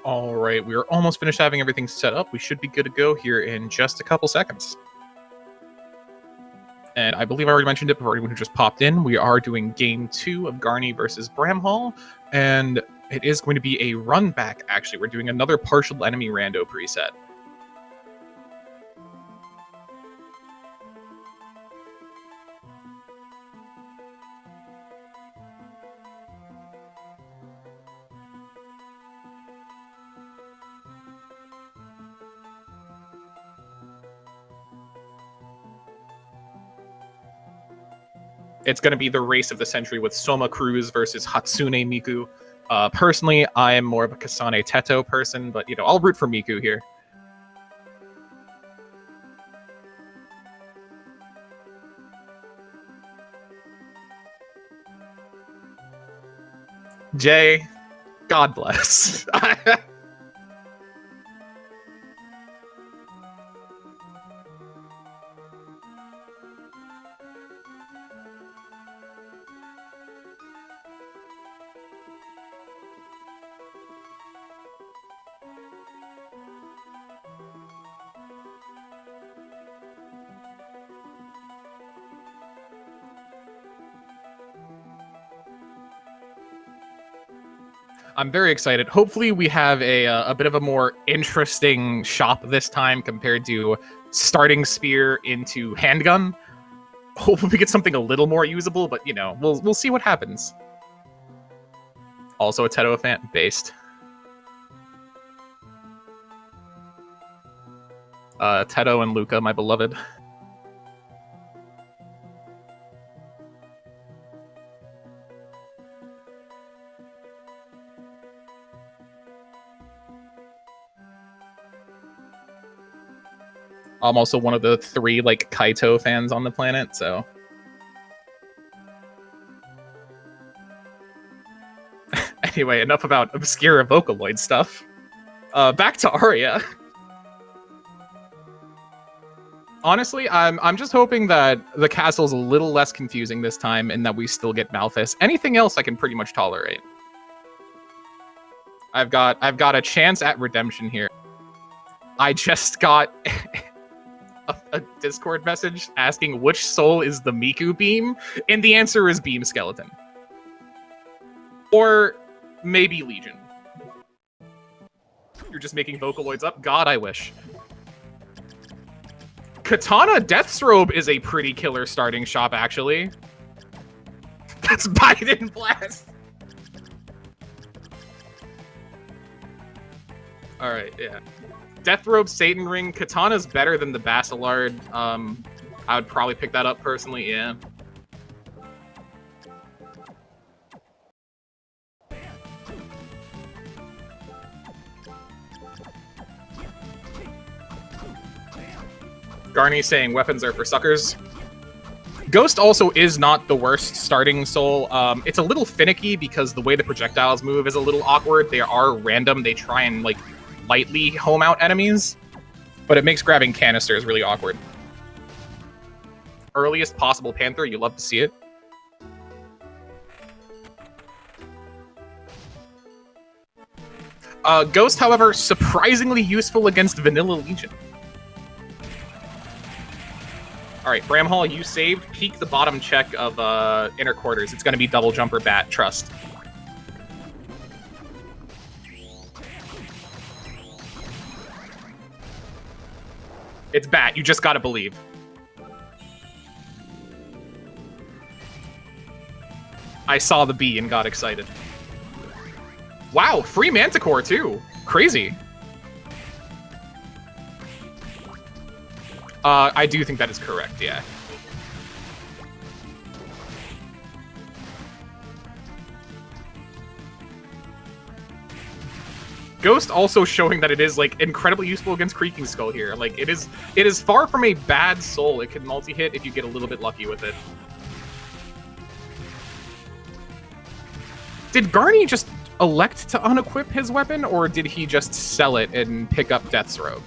All right, we are almost finished having everything set up. We should be good to go here in just a couple seconds. And I believe I already mentioned it before anyone who just popped in. We are doing game 2 of Garni versus Bramhall, and it is going to be a run back, actually. We're doing another partial enemy rando preset. It's going to be the race of the century with Soma Cruz versus Hatsune Miku. Personally, I am more of a Kasane Teto person, but, you know, I'll root for Miku here. Jay, God bless. I'm very excited. Hopefully we have a bit of a more interesting shop this time compared to starting spear into handgun. Hopefully we get something a little more usable, but, you know, we'll see what happens. Also a Teto fan based. Teto and Luca, my beloved. I'm also one of the 3, like, Kaito fans on the planet, so... Anyway, enough about obscure Vocaloid stuff. Back to Aria. Honestly, I'm just hoping that the castle's a little less confusing this time and that we still get Malthus. Anything else I can pretty much tolerate. I've got a chance at redemption here. I just got... a Discord message asking which soul is the Miku beam, and the answer is Beam Skeleton. Or maybe Legion. You're just making Vocaloids up? God, I wish. Katana Deathsrobe is a pretty killer starting shop, actually. That's Biden Blast! Alright, yeah. Deathrobe, Satan Ring, Katana's better than the Basilard. I would probably pick that up personally, yeah. Garni saying weapons are for suckers. Ghost also is not the worst starting soul. It's a little finicky because the way the projectiles move is a little awkward. They are random. They try and, like, lightly home out enemies, but it makes grabbing canisters really awkward. Earliest possible Panther, you love to see it. Ghost, however, surprisingly useful against Vanilla Legion. Alright, Bramhall, you saved. Peek the bottom check of inner quarters. It's going to be double jumper bat, trust. It's bat, you just gotta believe. I saw the B and got excited. Wow, free Manticore too. Crazy. I do think that is correct, yeah. Ghost also showing that it is, like, incredibly useful against Creaking Skull here. Like, it is far from a bad soul. It can multi-hit if you get a little bit lucky with it. Did Garni just elect to unequip his weapon, or did he just sell it and pick up Death's Robe?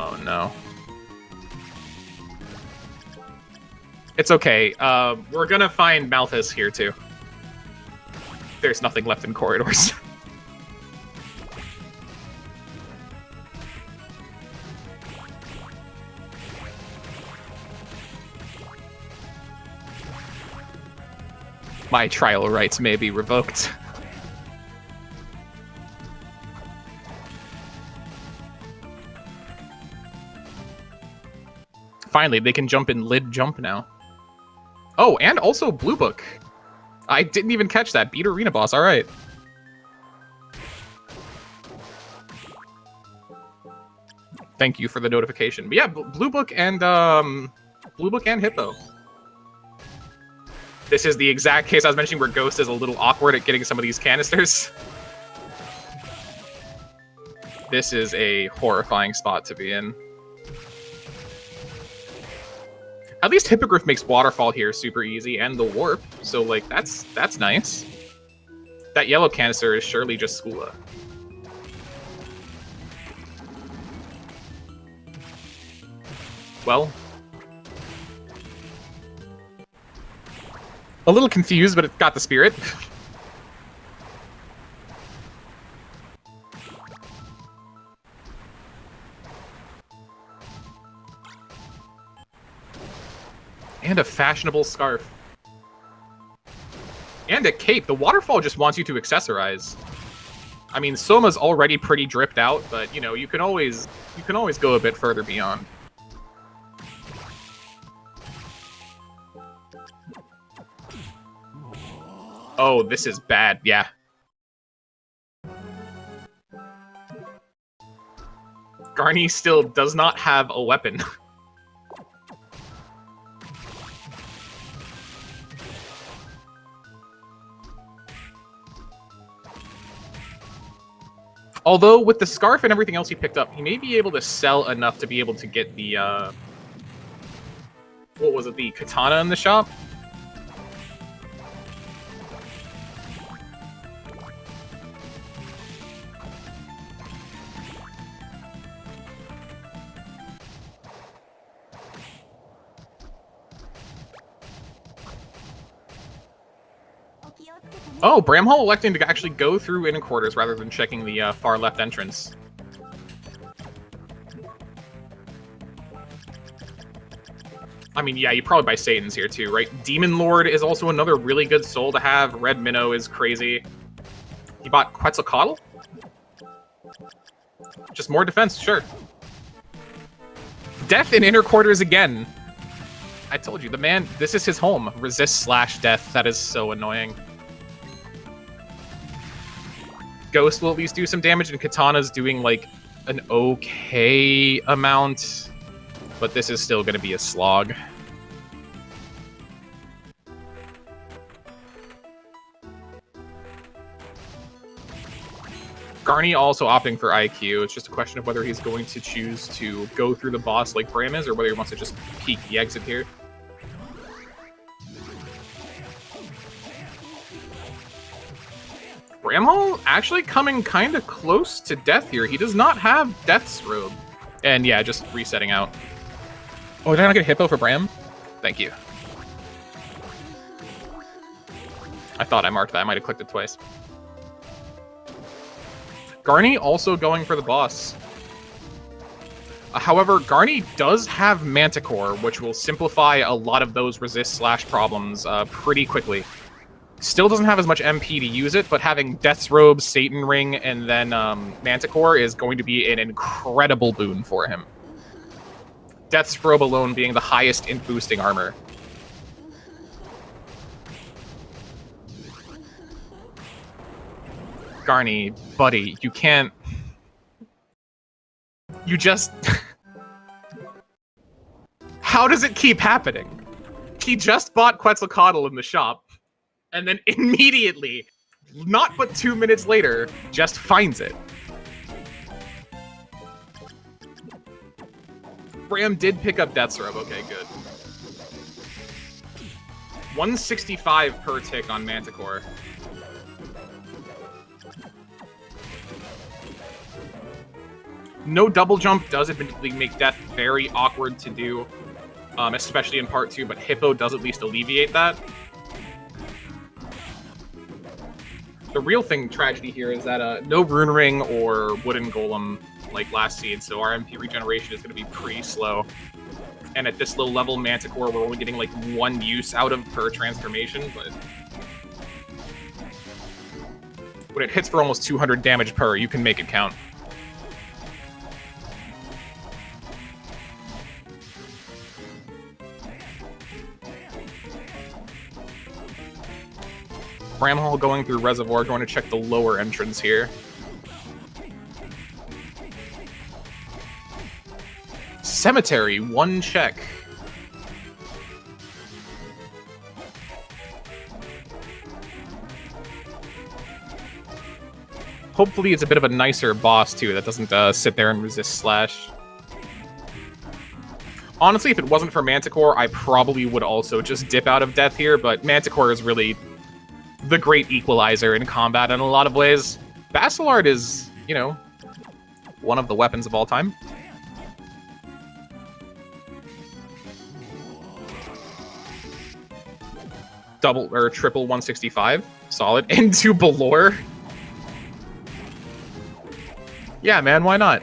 Oh no. It's okay. We're gonna find Malthus here too. There's nothing left in corridors. My trial rights may be revoked. Finally, they can jump in lid jump now. Oh, and also Blue Book. I didn't even catch that. Beat Arena Boss, alright. Thank you for the notification. But yeah, Blue Book and Hippo. This is the exact case I was mentioning where Ghost is a little awkward at getting some of these canisters. This is a horrifying spot to be in. At least Hippogriff makes Waterfall here super easy, and the Warp, so, like, that's nice. That yellow canister is surely just Skula. Well. A little confused, but it got the spirit. And a fashionable scarf. And a cape. The Waterfall just wants you to accessorize. I mean, Soma's already pretty dripped out, but, you know, you can always go a bit further beyond. Oh, this is bad, yeah. Garni still does not have a weapon. Although, with the scarf and everything else he picked up, he may be able to sell enough to be able to get the, what was it, the katana in the shop? Oh, Bramhall electing to actually go through inner quarters rather than checking the far left entrance. I mean, yeah, you probably buy Satan's here too, right? Demon Lord is also another really good soul to have. Red Minnow is crazy. You bought Quetzalcoatl? Just more defense, sure. Death in inner quarters again. I told you, the man, this is his home. Resist/death, that is so annoying. Ghost will at least do some damage, and Katana's doing, like, an okay amount. But this is still going to be a slog. Garni also opting for IQ. It's just a question of whether he's going to choose to go through the boss like Bram is, or whether he wants to just peek the exit here. Bramhall actually coming kind of close to death here. He does not have Death's Robe. And yeah, just resetting out. Oh, did I not get Hippo for Bram? Thank you. I thought I marked that. I might have clicked it twice. Garni also going for the boss. However, Garni does have Manticore, which will simplify a lot of those resist/problems pretty quickly. Still doesn't have as much MP to use it, but having Death's Robe, Satan Ring, and then Manticore is going to be an incredible boon for him. Death's Robe alone being the highest in boosting armor. Garni, buddy, you can't... You just... How does it keep happening? He just bought Quetzalcoatl in the shop, and then immediately, not but 2 minutes later, just finds it. Bram did pick up Death's Robe. Okay, good. 165 per tick on Manticore. No double jump does admittedly make death very awkward to do, especially in part 2, but Hippo does at least alleviate that. The real tragedy here is that no Rune Ring or Wooden Golem like last seed, so our MP regeneration is going to be pretty slow. And at this low level, Manticore, we're only getting like 1 use out of per transformation, but when it hits for almost 200 damage per, you can make it count. Bramhall going through Reservoir, going to check the lower entrance here. Cemetery, 1 check. Hopefully it's a bit of a nicer boss, too, that doesn't sit there and resist Slash. Honestly, if it wasn't for Manticore, I probably would also just dip out of death here, but Manticore is really the great equalizer in combat in a lot of ways. Basilard is, you know, one of the weapons of all time. Double or triple 165, solid. Into Balor. Yeah, man, why not?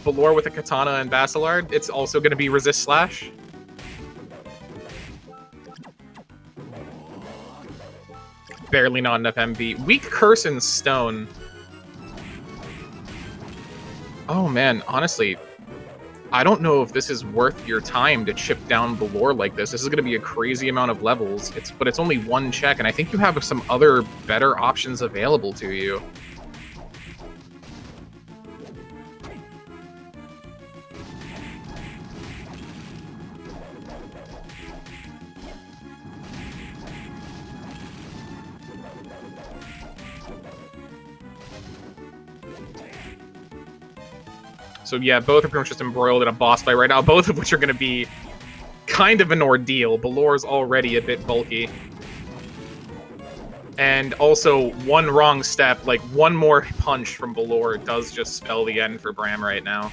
Balor with a katana and Basilard. It's also going to be resist slash. Barely not enough MB. Weak curse and stone. Oh man, honestly, I don't know if this is worth your time to chip down Balor like this. This is going to be a crazy amount of levels. But it's only 1 check, and I think you have some other better options available to you. So yeah, both are pretty much just embroiled in a boss fight right now, both of which are going to be kind of an ordeal. Balor's already a bit bulky. And also, 1 wrong step, like 1 more punch from Balor does just spell the end for Bram right now.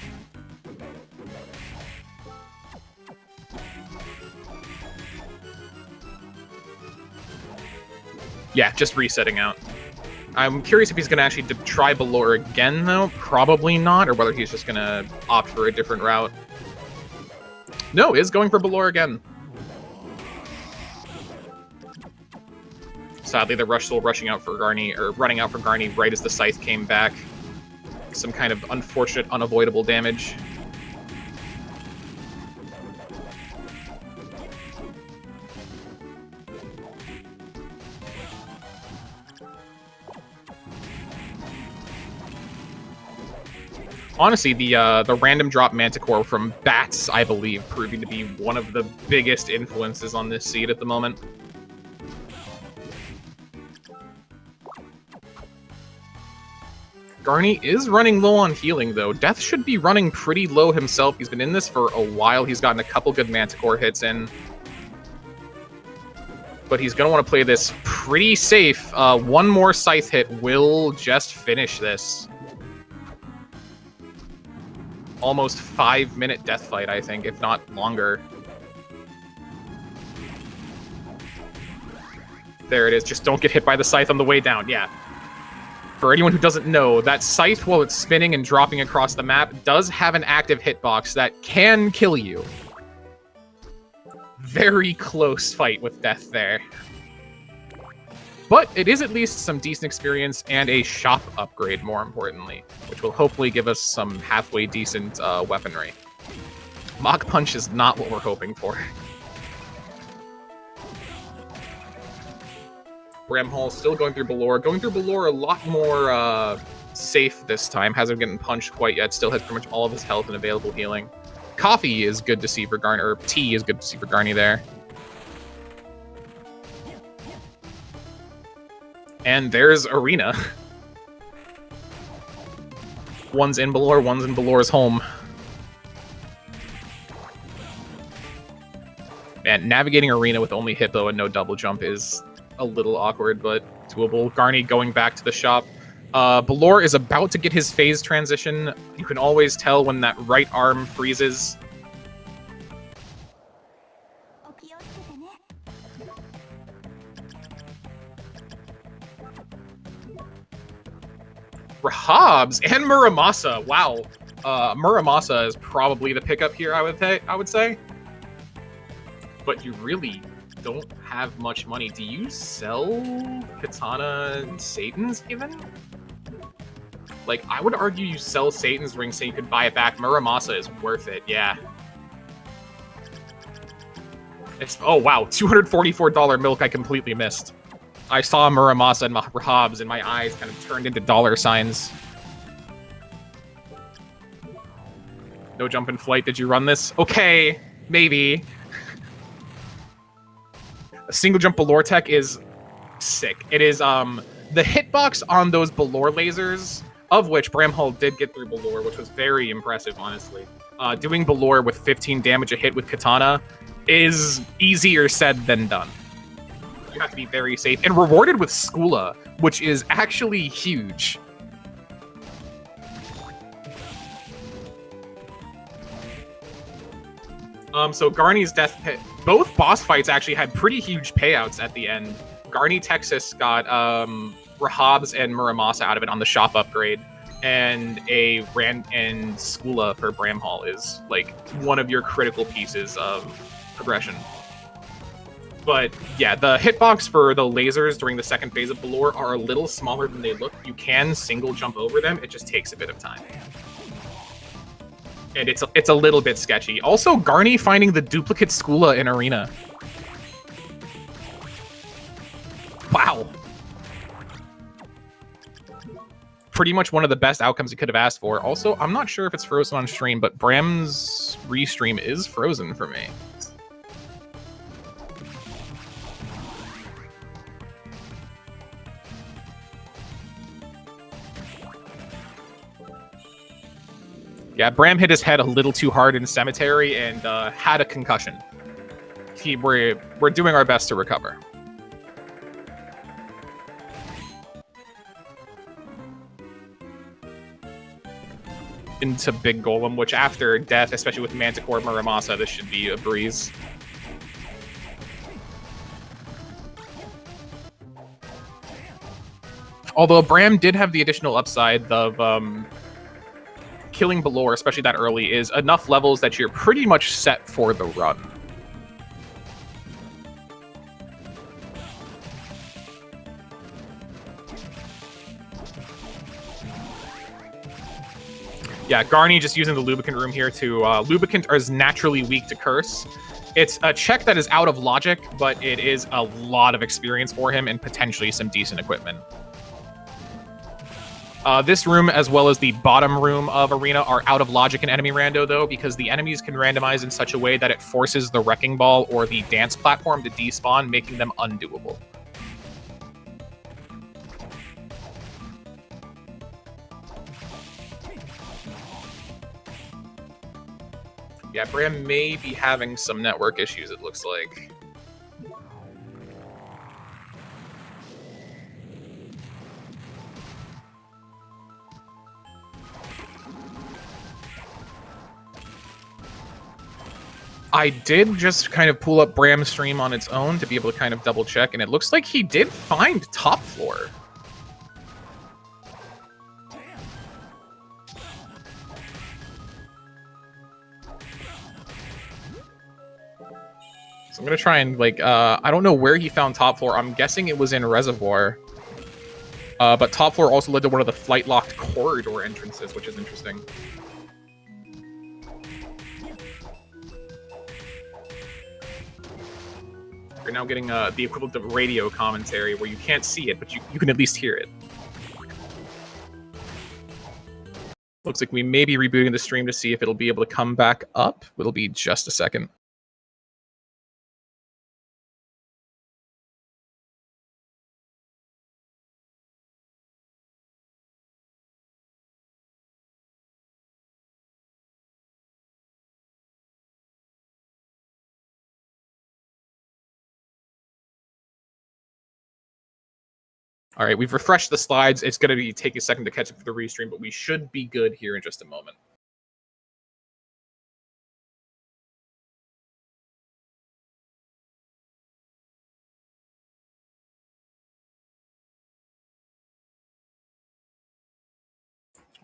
Yeah, just resetting out. I'm curious if he's going to actually try Balor again, though. Probably not, or whether he's just going to opt for a different route. No, is going for Balor again. Sadly, the Rush Soul running out for Garni right as the Scythe came back. Some kind of unfortunate, unavoidable damage. Honestly, the random drop Manticore from Bats, I believe, proving to be one of the biggest influences on this seed at the moment. Garni is running low on healing, though. Death should be running pretty low himself. He's been in this for a while. He's gotten a couple good Manticore hits in. But he's going to want to play this pretty safe. 1 more Scythe hit will just finish this. Almost 5-minute death fight, I think, if not longer. There it is. Just don't get hit by the Scythe on the way down. Yeah. For anyone who doesn't know, that Scythe, while it's spinning and dropping across the map, does have an active hitbox that can kill you. Very close fight with death there. But it is at least some decent experience and a shop upgrade, more importantly, which will hopefully give us some halfway decent weaponry. Mach Punch is not what we're hoping for. Bramhall still going through Balor. Going through Balor a lot more safe this time. Hasn't gotten punched quite yet. Still has pretty much all of his health and available healing. Coffee is good to see for Garni, or tea is good to see for Garni there. And there's Arena. One's in Balor, one's in Balor's home. Man, navigating Arena with only Hippo and no double jump is a little awkward, but doable. Garni going back to the shop. Balor is about to get his phase transition. You can always tell when that right arm freezes. Rahabs and Muramasa. Wow. Muramasa is probably the pickup here, I would say. But you really don't have much money. Do you sell Katana and Satan's even? Like, I would argue you sell Satan's ring so you could buy it back. Muramasa is worth it, yeah. Oh, wow. $244 milk I completely missed. I saw Muramasa and Rahabs and my eyes kind of turned into dollar signs. No jump in flight. Did you run this? Okay, maybe. A single jump Balor tech is sick. It is the hitbox on those Balor lasers, of which Bramhall did get through Balor, which was very impressive, honestly. Doing Balor with 15 damage a hit with Katana is easier said than done. You have to be very safe and rewarded with Skula, which is actually huge. So Garni's death pit, both boss fights actually had pretty huge payouts at the end. GarniTexas got Rahabs and Muramasa out of it on the shop upgrade, and and Skula for Bramhall is like one of your critical pieces of progression. But yeah, the hitbox for the lasers during the second phase of Balor are a little smaller than they look. You can single jump over them, it just takes a bit of time. And it's a little bit sketchy. Also, Garni finding the duplicate Skula in Arena. Wow. Pretty much one of the best outcomes you could have asked for. Also, I'm not sure if it's frozen on stream, but Bram's restream is frozen for me. Yeah, Bram hit his head a little too hard in Cemetery and had a concussion. We're doing our best to recover. Into Big Golem, which after death, especially with Manticore Muramasa, this should be a breeze. Although Bram did have the additional upside of killing Balor, especially that early, is enough levels that you're pretty much set for the run. Yeah, Garni just using the Lubricant Room here to... Lubricant is naturally weak to Curse. It's a check that is out of logic, but it is a lot of experience for him and potentially some decent equipment. This room, as well as the bottom room of Arena, are out of logic in enemy rando, though, because the enemies can randomize in such a way that it forces the Wrecking Ball or the Dance Platform to despawn, making them undoable. Yeah, Bram may be having some network issues, it looks like. I did just kind of pull up Bram's stream on its own to be able to kind of double check, and it looks like he did find top floor. So I'm gonna try and, like, I don't know where he found top floor. I'm guessing it was in Reservoir. But top floor also led to one of the flight-locked corridor entrances, which is interesting. You're now getting the equivalent of radio commentary, where you can't see it, but you can at least hear it. Looks like we may be rebooting the stream to see if it'll be able to come back up. It'll be just a second. All right, we've refreshed the slides. It's going to be take a second to catch up for the restream, but we should be good here in just a moment.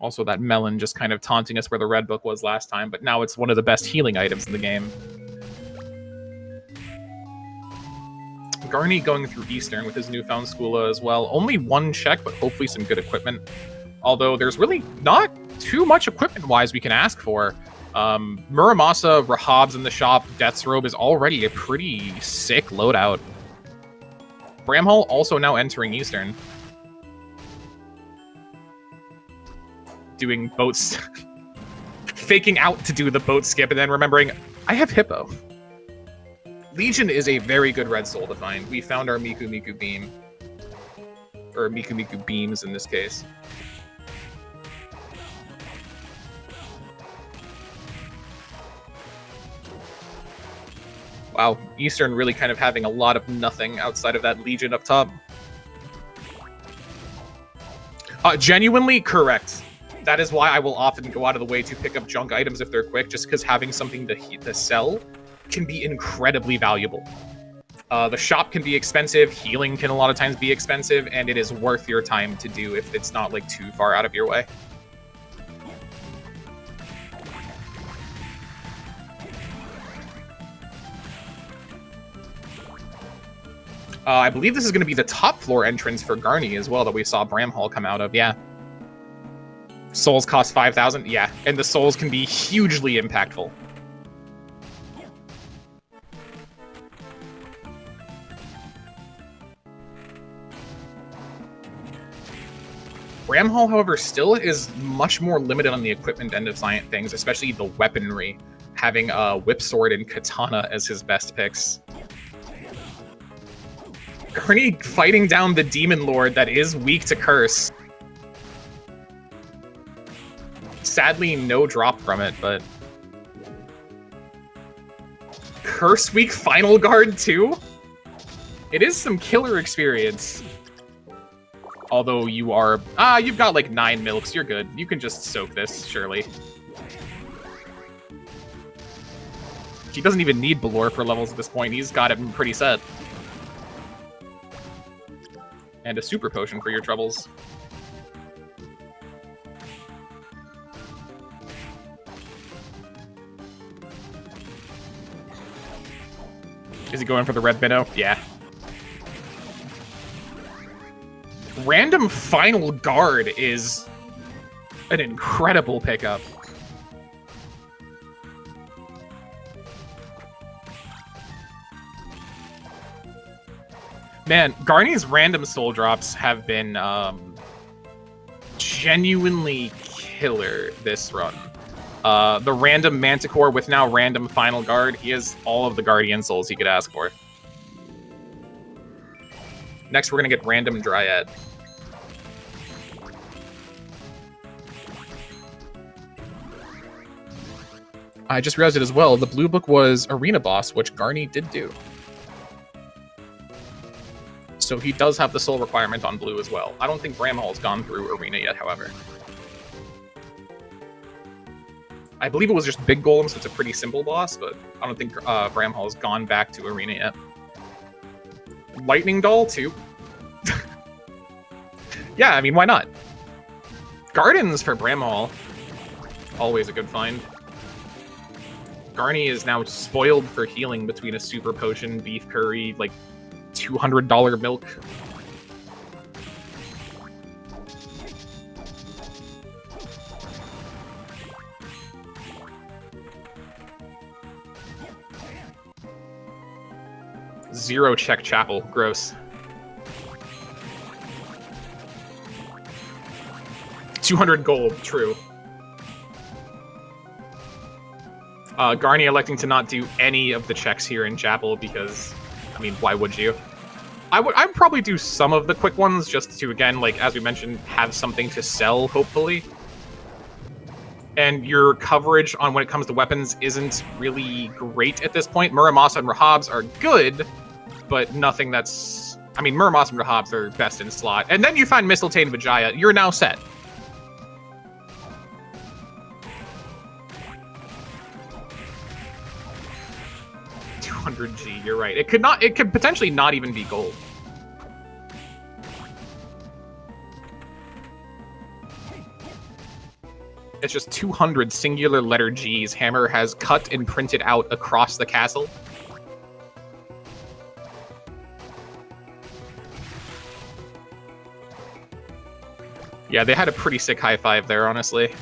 Also, that melon just kind of taunting us where the red book was last time, but now it's one of the best healing items in the game. Garni going through Eastern with his newfound Skula as well. Only one check, but hopefully some good equipment. Although there's really not too much equipment-wise we can ask for. Muramasa, Rahab's in the shop, Death's Robe is already a pretty sick loadout. Bramhall also now entering Eastern. Doing boats... faking out to do the boat skip and then remembering, I have Hippo. Legion is a very good red soul to find. We found our Miku Miku beam. Or Miku Miku beams in this case. Wow, Eastern really kind of having a lot of nothing outside of that Legion up top. Genuinely correct. That is why I will often go out of the way to pick up junk items if they're quick, just because having something to sell can be incredibly valuable. The shop can be expensive, healing can a lot of times be expensive, and it is worth your time to do if it's not like too far out of your way. I believe this is going to be the top floor entrance for Garni as well that we saw Bramhall come out of, yeah. Souls cost 5,000, yeah, and the souls can be hugely impactful. Bramhall, however, still is much more limited on the equipment end of things, especially the weaponry, having a whip sword and katana as his best picks. Garni fighting down the demon lord that is weak to curse. Sadly, no drop from it, but... Curse weak final guard too? It is some killer experience. Although you are... you've got like 9 milks, you're good. You can just soak this, surely. He doesn't even need Balor for levels at this point, he's got it pretty set. And a super potion for your troubles. Is he going for the red minnow? Yeah. Random final guard is an incredible pickup. Man, Garni's random soul drops have been genuinely killer this run. The random Manticore with now random Final Guard, he has all of the Guardian Souls he could ask for. Next, we're going to get random Dryad. I just realized it as well. The blue book was Arena Boss, which Garni did do. So he does have the soul requirement on blue as well. I don't think Bramhall's gone through Arena yet, however. I believe it was just Big Golem, so it's a pretty simple boss, but I don't think Bramhall's gone back to Arena yet. Lightning Doll, too. Yeah, I mean, why not? Gardens for Bramhall. Always a good find. Garni is now spoiled for healing between a super potion, beef curry, like $200 milk. Zero check chapel. Gross. 200 gold. True. Garni electing to not do any of the checks here in chapel because, I mean, why would you? I'd probably do some of the quick ones just to, again, like, as we mentioned, have something to sell, hopefully. And your coverage on when it comes to weapons isn't really great at this point. Muramasa and Rahab's are good, but nothing that's I mean, Murmoss and Rahabs are best in slot. And then you find Mistletoe and Vijaya. You're now set. $200G, you're right. It could potentially not even be gold. It's just 200 singular letter Gs Hammer has cut and printed out across the castle. Yeah, they had a pretty sick high five there, honestly.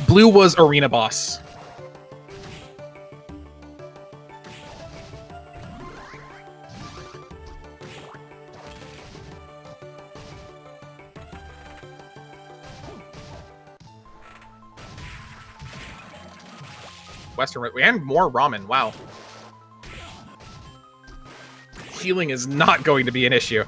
Blue was Arena Boss. Western and more ramen. Wow. Healing is not going to be an issue.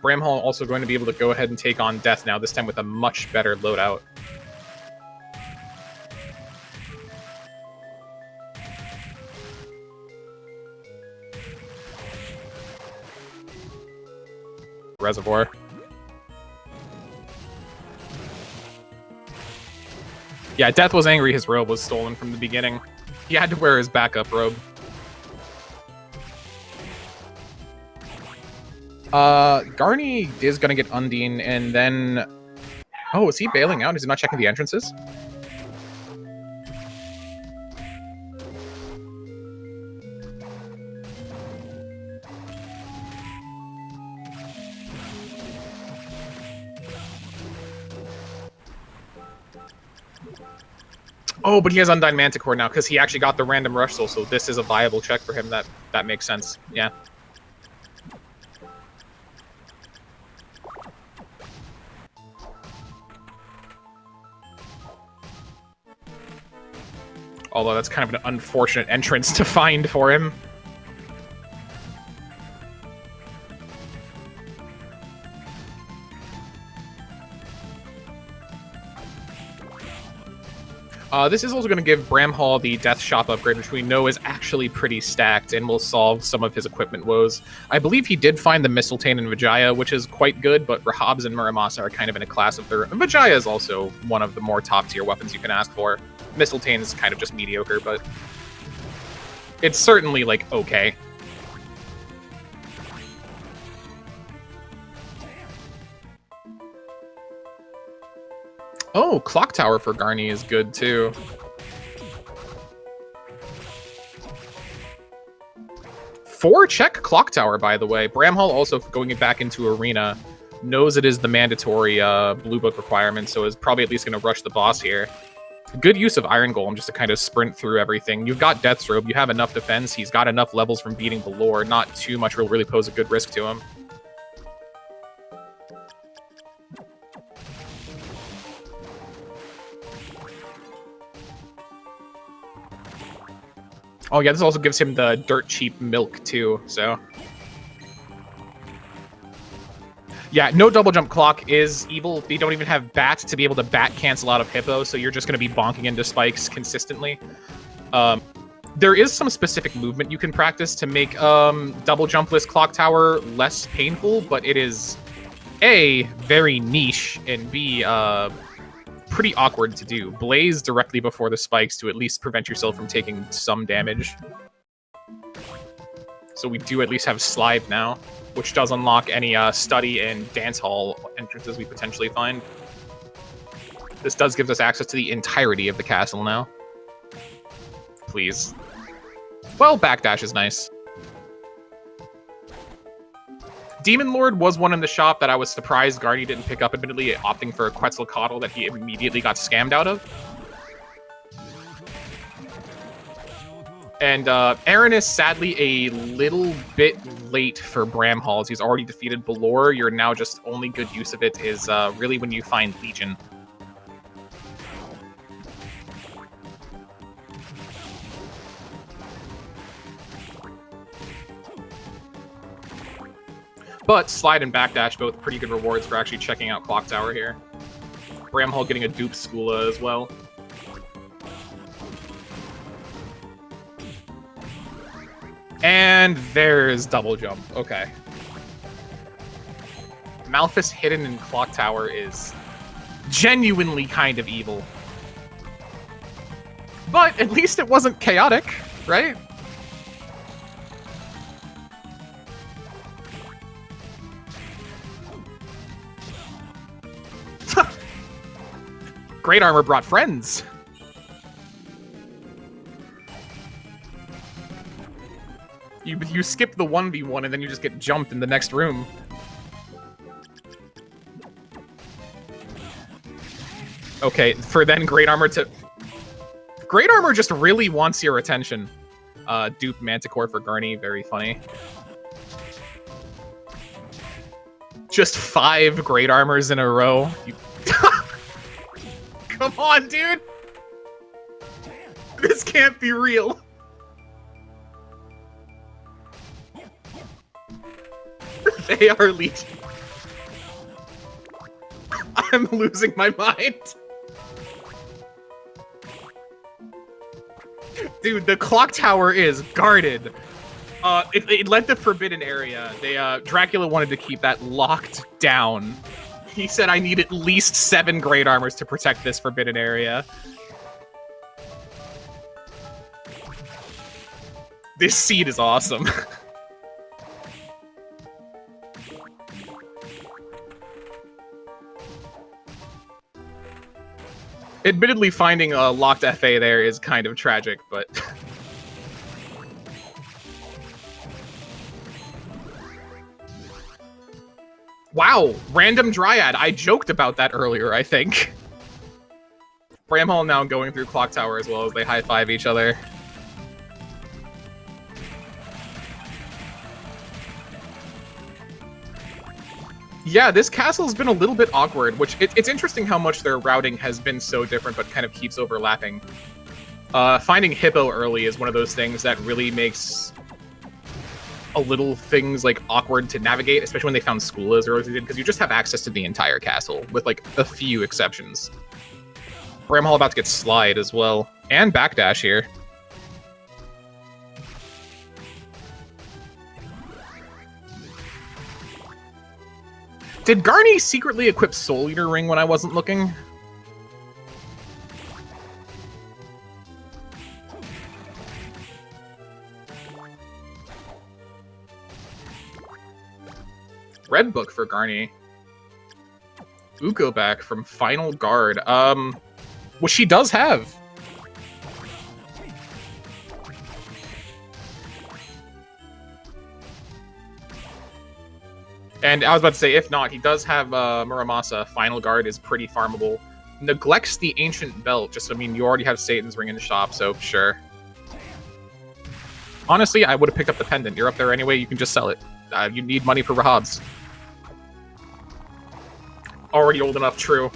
Bramhall also going to be able to go ahead and take on Death now, this time with a much better loadout. Reservoir. Yeah, Death was angry his robe was stolen from the beginning. He had to wear his backup robe. Garni is gonna get Undine, and then... Oh, is he bailing out? Is he not checking the entrances? Oh, but he has Undyne Manticore now, because he actually got the random rush soul, so this is a viable check for him. That makes sense. Yeah. Although that's kind of an unfortunate entrance to find for him. This is also going to give Bramhall the Death Shop upgrade, which we know is actually pretty stacked and will solve some of his equipment woes. I believe he did find the Mistletoe and Vijaya, which is quite good, but Rahabs and Muramasa are kind of in a class of their own. Vijaya is also one of the more top-tier weapons you can ask for. Mistletoe is kind of just mediocre, but it's certainly, like, okay. Oh, Clock Tower for Garni is good, too. Four-check Clock Tower, by the way. Bramhall also going back into Arena knows it is the mandatory Blue Book requirement, so is probably at least going to rush the boss here. Good use of Iron Golem just to kind of sprint through everything. You've got Death's Robe, you have enough defense, he's got enough levels from beating the lore, not too much will really pose a good risk to him. Oh yeah, this also gives him the dirt cheap milk too, so. Yeah, no double jump clock is evil. They don't even have bats to be able to bat cancel out of Hippo, so you're just going to be bonking into spikes consistently. There is some specific movement you can practice to make double jumpless Clock Tower less painful, but it is A, very niche, and B, pretty awkward to do. Blaze directly before the spikes to at least prevent yourself from taking some damage. So we do at least have SGLIVE now, which does unlock any study and dance hall entrances we potentially find. This does give us access to the entirety of the castle now. Please. Well, backdash is nice. Demon Lord was one in the shop that I was surprised Garni didn't pick up, admittedly, opting for a Quetzalcoatl that he immediately got scammed out of. And Aaron is sadly a little bit late for Bramhall. He's already defeated Balor. Your now just only good use of it is really when you find Legion. But Slide and Backdash, both pretty good rewards for actually checking out Clock Tower here. Bramhall getting a dupe Skula as well. And there's double jump. Okay. Malphus hidden in Clock Tower is genuinely kind of evil. But at least it wasn't chaotic, right? Great Armor brought friends. You skip the 1v1 and then you just get jumped in the next room. Okay, for then Great Armor to... Great Armor just really wants your attention. Dupe Manticore for Garni, very funny. Just 5 Great Armors in a row. Come on, dude! This can't be real. They are leeching. I'm losing my mind. Dude, the Clock Tower is guarded. It led to Forbidden Area. Dracula wanted to keep that locked down. He said, I need at least 7 Great Armors to protect this Forbidden Area. This seed is awesome. Admittedly, finding a locked FA there is kind of tragic, but... Wow, random Dryad. I joked about that earlier, I think. Bramhall now going through Clock Tower as well as they high-five each other. Yeah, this castle's been a little bit awkward, which it's interesting how much their routing has been so different but kind of keeps overlapping. Finding Hippo early is one of those things that really makes a little things like awkward to navigate, especially when they found Skula as early as they did, because you just have access to the entire castle, with like a few exceptions. Bramhall about to get Slide as well, and Backdash here. Did Garni secretly equip Soul Eater Ring when I wasn't looking? Red Book for Garni. Uko back from Final Guard. Which she does have. And I was about to say, if not, he does have Muramasa. Final Guard is pretty farmable. Neglects the Ancient Belt. Just, I mean, you already have Satan's Ring in the shop, so sure. Honestly, I would have picked up the pendant. You're up there anyway, you can just sell it. You need money for Rahabs. Already old enough, true.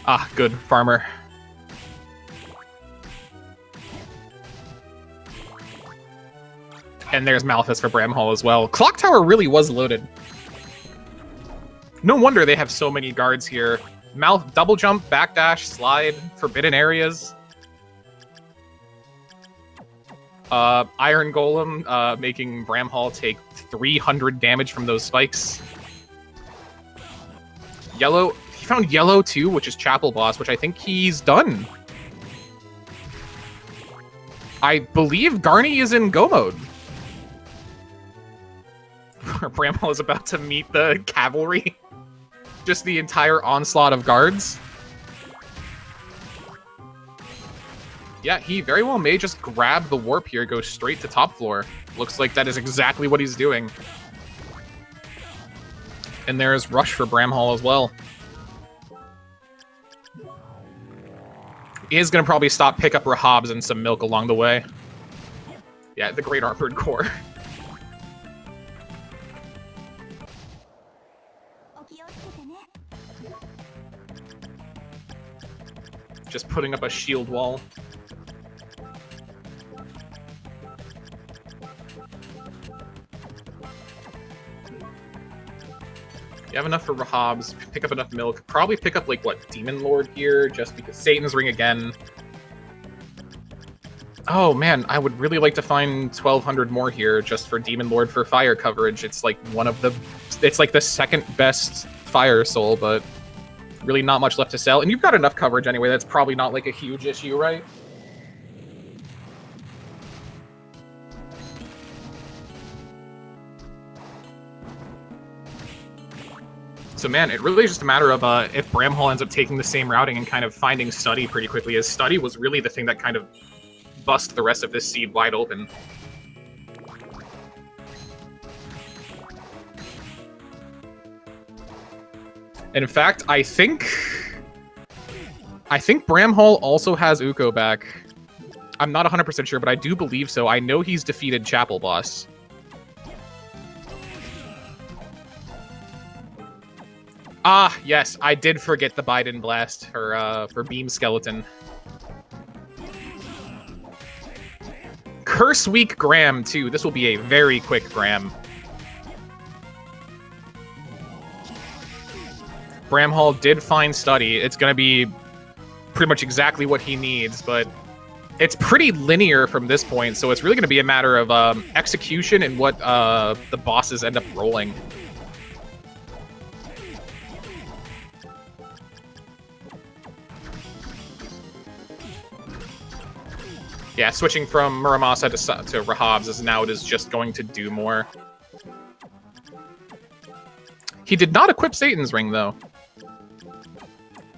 Ah, good. Farmer. And there's Malphus for Bramhall as well. Clock Tower really was loaded. No wonder they have so many guards here. Double jump, backdash, slide, forbidden areas. Iron Golem making Bramhall take 300 damage from those spikes. Yellow, he found Yellow too, which is Chapel Boss, which I think he's done. I believe Garni is in Go mode. Bramhall is about to meet the cavalry. Just the entire onslaught of guards. Yeah, he very well may just grab the warp here, go straight to top floor. Looks like that is exactly what he's doing. And there's Rush for Bramhall as well. He is going to probably stop, pick up Rahabs and some milk along the way. Yeah, the Great Armored Core. Just putting up a shield wall. You have enough for Rahabs, pick up enough milk. Probably pick up, like, what, Demon Lord here, just because Satan's Ring again. Oh, man, I would really like to find 1,200 more here just for Demon Lord for fire coverage. It's, like, it's, like, the second best fire soul, but really not much left to sell. And you've got enough coverage anyway, that's probably not, like, a huge issue, right? So man, it really is just a matter of if Bramhall ends up taking the same routing and kind of finding Study pretty quickly, as Study was really the thing that kind of bust the rest of this seed wide open. And in fact, I think Bramhall also has Uko back. I'm not 100% sure, but I do believe so. I know he's defeated Chapel Boss. Ah, yes, I did forget the Biden Blast for Beam Skeleton. Curse Week Graham, too. This will be a very quick Graham. Bramhall did find Study. It's going to be pretty much exactly what he needs, but it's pretty linear from this point, so it's really going to be a matter of execution and what the bosses end up rolling. Yeah, switching from Muramasa to Rahabs is now it is just going to do more. He did not equip Satan's Ring, though.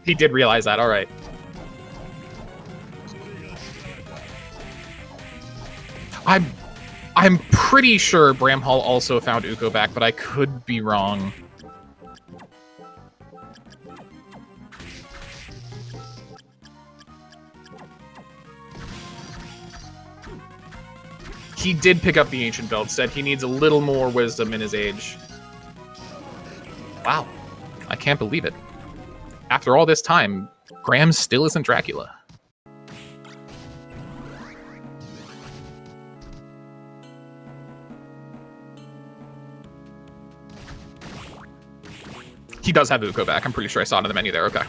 He did realize that, alright. I'm pretty sure Bramhall also found Uko back, but I could be wrong. He did pick up the Ancient Belt, said he needs a little more wisdom in his age. Wow. I can't believe it. After all this time, Graham still isn't Dracula. He does have Uko back. I'm pretty sure I saw it in the menu there. Okay.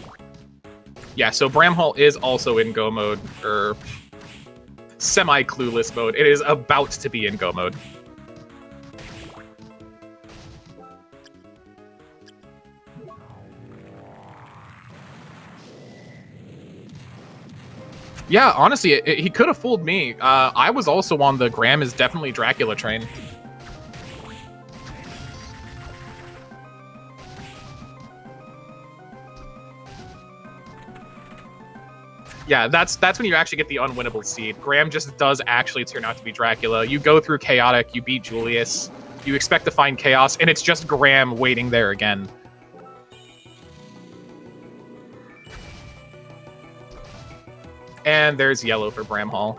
Yeah, so Bramhall is also in Go mode, or semi-clueless mode. It is about to be in Go mode. Yeah, honestly, he could have fooled me. I was also on the Graham is definitely Dracula train. Yeah, that's when you actually get the unwinnable seed. Graham just does actually turn out to be Dracula. You go through Chaotic, you beat Julius, you expect to find Chaos, and it's just Graham waiting there again. And there's yellow for Bramhall.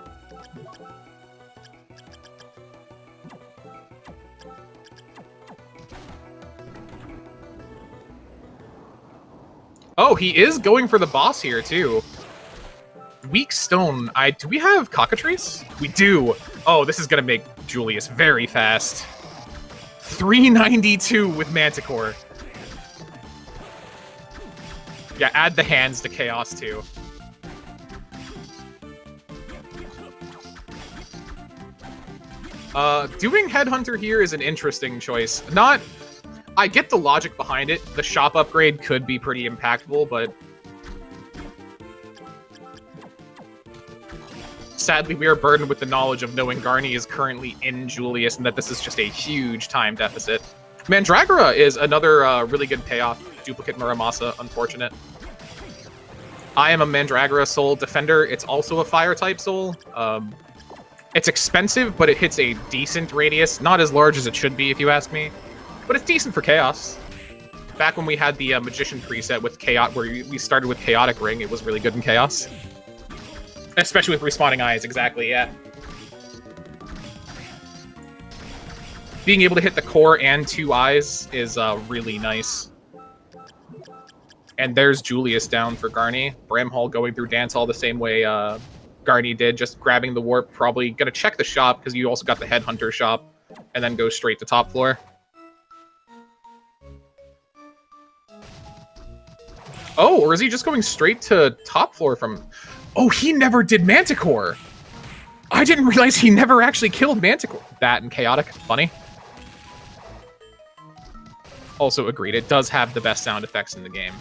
Oh, he is going for the boss here, too. Weak Stone. Do we have Cockatrice? We do. Oh, this is going to make Julius very fast. 392 with Manticore. Yeah, add the hands to Chaos, too. Doing Headhunter here is an interesting choice. I get the logic behind it. The shop upgrade could be pretty impactful, but sadly, we are burdened with the knowledge of knowing Garni is currently in Julius and that this is just a huge time deficit. Mandragora is another really good payoff. Duplicate Muramasa, unfortunate. I am a Mandragora Soul Defender. It's also a Fire-type Soul. It's expensive, but it hits a decent radius. Not as large as it should be, if you ask me. But it's decent for Chaos. Back when we had the Magician preset with Chaos, where we started with Chaotic Ring, it was really good in Chaos. Especially with respawning eyes, exactly, yeah. Being able to hit the core and 2 eyes is really nice. And there's Julius down for Garni. Bramhall going through dance hall the same way Garni did, just grabbing the warp. Probably gonna check the shop because you also got the headhunter shop, and then go straight to top floor. Oh, or is he just going straight to top floor from... Oh, he never did Manticore! I didn't realize he never actually killed Manticore. That and Chaotic, funny. Also agreed, it does have the best sound effects in the game.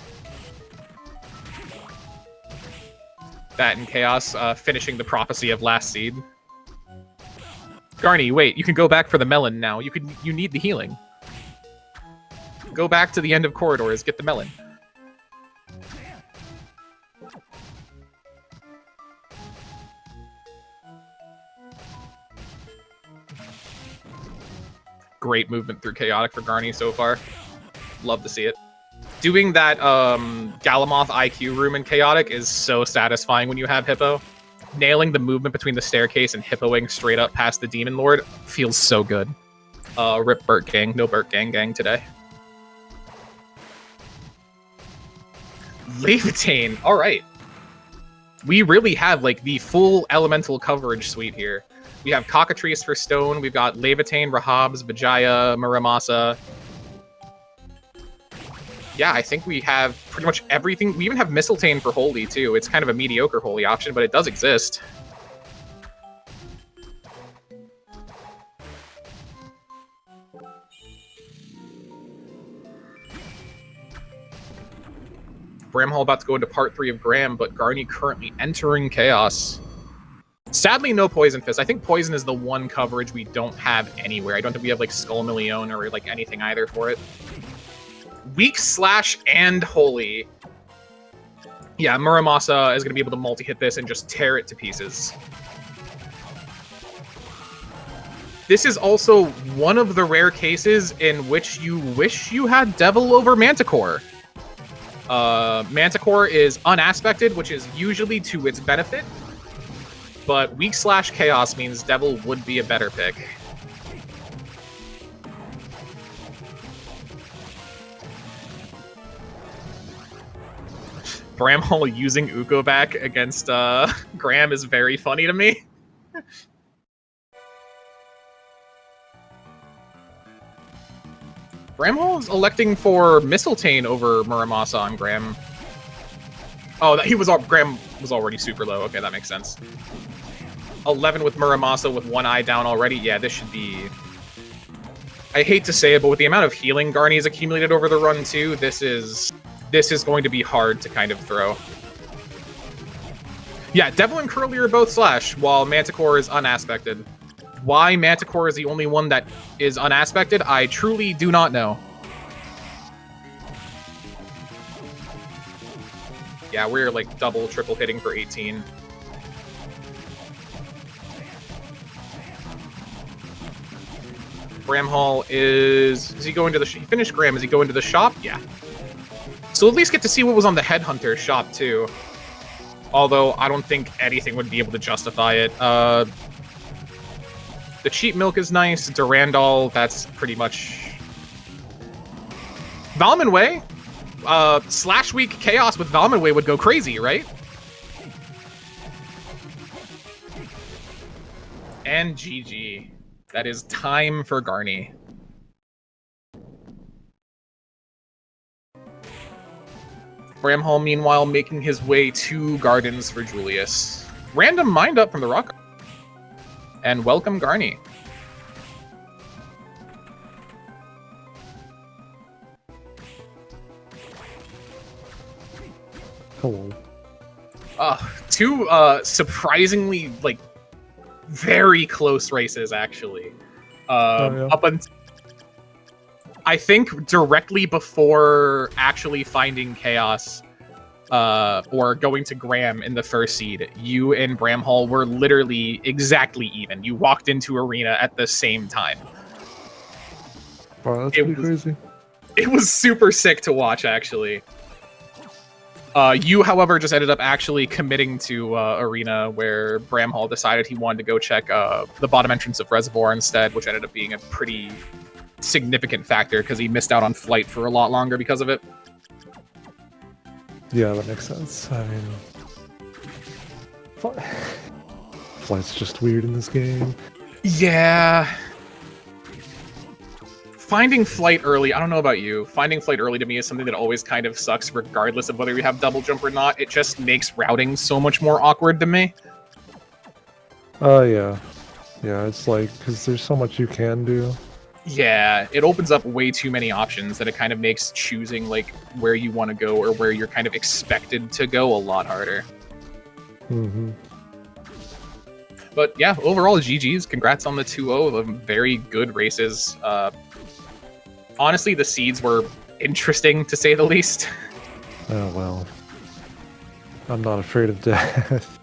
That and Chaos, finishing the prophecy of Last Seed. Garni, wait, you can go back for the melon now. You need the healing. Go back to the end of corridors, get the melon. Great movement through Chaotic for Garni so far. Love to see it. Doing that Galamoth IQ room in Chaotic is so satisfying when you have Hippo. Nailing the movement between the staircase and hippoing straight up past the Demon Lord feels so good. Rip Burt Gang. No Burt Gang today. Levitain. All right. We really have like the full elemental coverage suite here. We have Cockatrice for Stone. We've got Levitain, Rahabs, Vijaya, Muramasa. Yeah, I think we have pretty much everything. We even have Mistletoe for Holy, too. It's kind of a mediocre Holy option, but it does exist. Bramhall about to go into part 3 of Graham, but Garni currently entering Chaos. Sadly, no Poison Fist. I think Poison is the one coverage we don't have anywhere. I don't think we have, like, Skull Million or, like, anything either for it. Weak Slash and Holy. Yeah, Muramasa is going to be able to multi-hit this and just tear it to pieces. This is also one of the rare cases in which you wish you had Devil over Manticore. Manticore is unaspected, which is usually to its benefit. But Weak Slash Chaos means Devil would be a better pick. Bramhall using Ukovac against Graham is very funny to me. Bramhall is electing for Mistletoe over Muramasa on Graham. Oh, Graham was already super low. Okay, that makes sense. 11 with Muramasa with one eye down already. Yeah, this should be... I hate to say it, but with the amount of healing Garni's accumulated over the run too, this is going to be hard to kind of throw. Yeah, Devil and Curly are both Slash, while Manticore is unaspected. Why Manticore is the only one that is unaspected, I truly do not know. Yeah, we're like double, triple hitting for 18. Bramhall is he going to the... He finished Graham. Is he going to the shop? Yeah. So at least get to see what was on the Headhunter shop, too. Although, I don't think anything would be able to justify it. The cheap milk is nice. Durandal, that's pretty much... Valmanway? Slash Week Chaos with Valmanway would go crazy, right? And GG. That is time for Garni. Bramhall, meanwhile, making his way to Gardens for Julius. Random Mind Up from the Rock. And welcome, Garni. Hello. Two surprisingly, like, very close races, actually. Yeah. Up until... I think directly before actually finding Chaos, or going to Graham in the first seed, you and Bramhall were literally exactly even. You walked into Arena at the same time. Wow, that's pretty crazy. It was super sick to watch, actually. You, however, just ended up actually committing to Arena, where Bramhall decided he wanted to go check the bottom entrance of Reservoir instead, which ended up being a pretty significant factor because he missed out on Flight for a lot longer because of it. Yeah, that makes sense. I mean, flight's just weird in this game. Yeah. Finding flight early, I don't know about you. Finding flight early to me is something that always kind of sucks, regardless of whether you have double jump or not. It just makes routing so much more awkward to me. Oh, yeah. Yeah, it's like, because there's so much you can do. Yeah, it opens up way too many options that it kind of makes choosing like where you want to go or where you're kind of expected to go a lot harder. Mm-hmm. But yeah, overall, GG's. Congrats on the 2-0. Very good races. Honestly, the seeds were interesting, to say the least. Oh, well. I'm not afraid of death.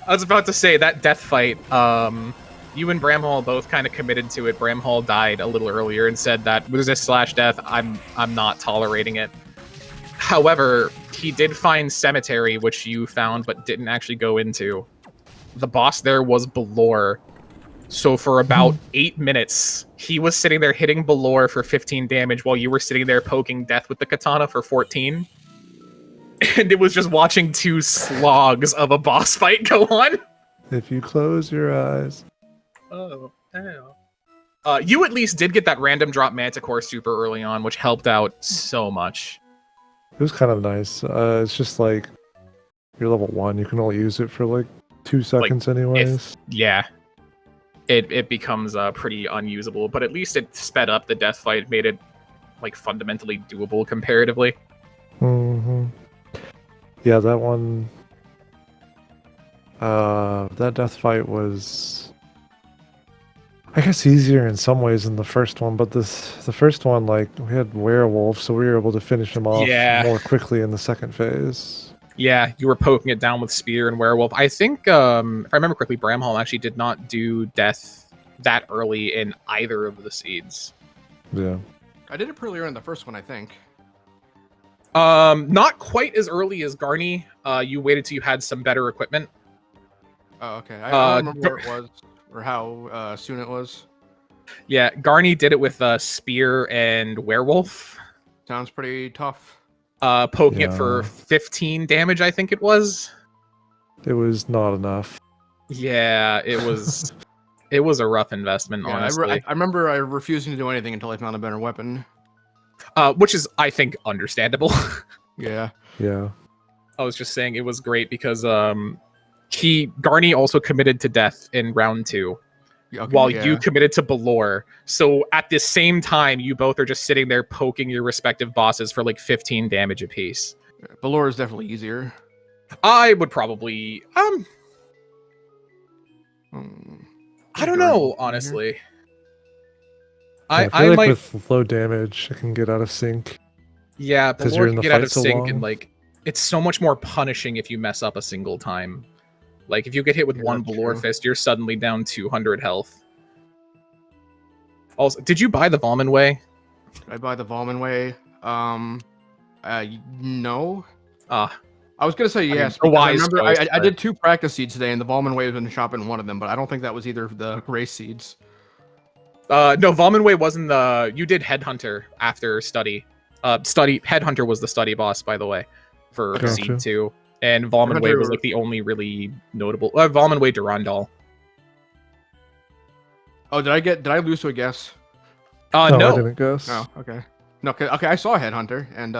I was about to say, that death fight, you and Bramhall both kind of committed to it. Bramhall died a little earlier and said that resist/death, I'm not tolerating it. However, he did find Cemetery, which you found but didn't actually go into. The boss there was Belore. So for about 8 minutes, he was sitting there hitting Belore for 15 damage while you were sitting there poking death with the katana for 14. And it was just watching two slogs of a boss fight go on. If you close your eyes. Oh, hell. You at least did get that random drop Manticore super early on, which helped out so much. It was kind of nice. It's just like, you're level 1, you can only use it for like 2 seconds anyways. Yeah. It becomes pretty unusable, but at least it sped up the death fight, made it like fundamentally doable comparatively. Mm-hmm. Yeah, that one... that death fight was... I guess easier in some ways than the first one, but the first one, like, we had werewolf, so we were able to finish him off more quickly in the second phase. Yeah, you were poking it down with spear and werewolf. I think, if I remember correctly, Bramhall actually did not do death that early in either of the seeds. Yeah. I did it pretty early in the first one, I think. Not quite as early as Garni. You waited till you had some better equipment. Oh, okay. I don't remember where it was or how soon it was. Yeah, Garni did it with spear and werewolf. Sounds pretty tough. Poking it for 15 damage, I think it was. It was not enough. Yeah, it was. It was a rough investment, Yeah, honestly. I remember I refusing to do anything until I found a better weapon. Which is, I think, understandable. Yeah. Yeah. I was just saying it was great because Garni also committed to death in round 2. Okay, while you committed to Belore. So at the same time, you both are just sitting there poking your respective bosses for like 15 damage apiece. Belore is definitely easier. I would probably... I don't know, honestly. I I feel like might... with low damage, I can get out of sync. Yeah, Because you're Belore in can the get out fight of so sync long. and like... It's so much more punishing if you mess up a single time. Like, if you get hit with one that's Belore true. fist, you're suddenly down 200 health. Also, did you buy the Valman Way? Did I buy the Valman Way? No. Ah. I was gonna say yes. the Because I wise remember choice, I but- did 2 practice seeds today, and the Valman Way was in the shop in one of them, but I don't think that was either of the race seeds. No, Valman Way wasn't the... You did Headhunter after Study. Headhunter was the Study boss, by the way, for Gotcha. Seed 2. And Valman Way was like the only really notable... Valman Way Durandal. Oh, did I lose to a guess? No, I No. didn't guess. Oh, okay. No, okay, I saw Headhunter, and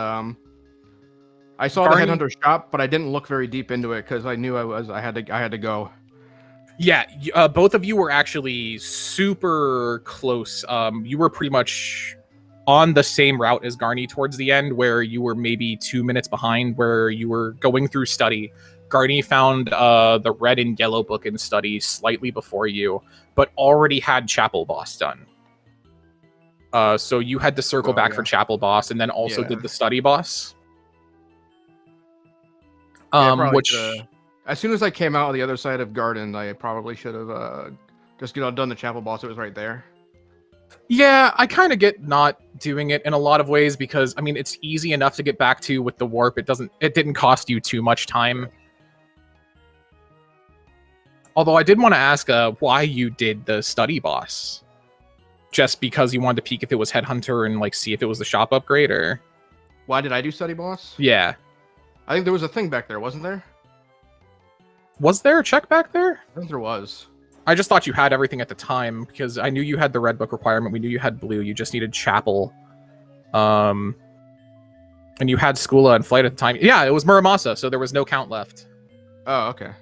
I saw Garni- the Headhunter shop, but I didn't look very deep into it because I knew I had to go. Yeah, both of you were actually super close. You were pretty much on the same route as Garni towards the end, where you were maybe 2 minutes behind where you were going through Study. Garni found the red and yellow book in Study slightly before you, but already had Chapel Boss done. So you had to circle back for Chapel Boss, and then also did the Study Boss. Which... as soon as I came out on the other side of Garden, I probably should have just done the Chapel Boss. It was right there. Yeah, I kind of get not doing it in a lot of ways because, I mean, it's easy enough to get back to with the warp. It didn't cost you too much time. Although I did want to ask why you did the Study Boss. Just because you wanted to peek if it was Headhunter and like see if it was the shop upgrade, or... Why did I do study boss? Yeah. I think there was a thing back there, wasn't there? Was there a check back there? I think there was. I just thought you had everything at the time because I knew you had the red book requirement. We knew you had blue. You just needed chapel. And you had Skula and flight at the time. Yeah, it was Muramasa, so there was no count left. Oh, okay.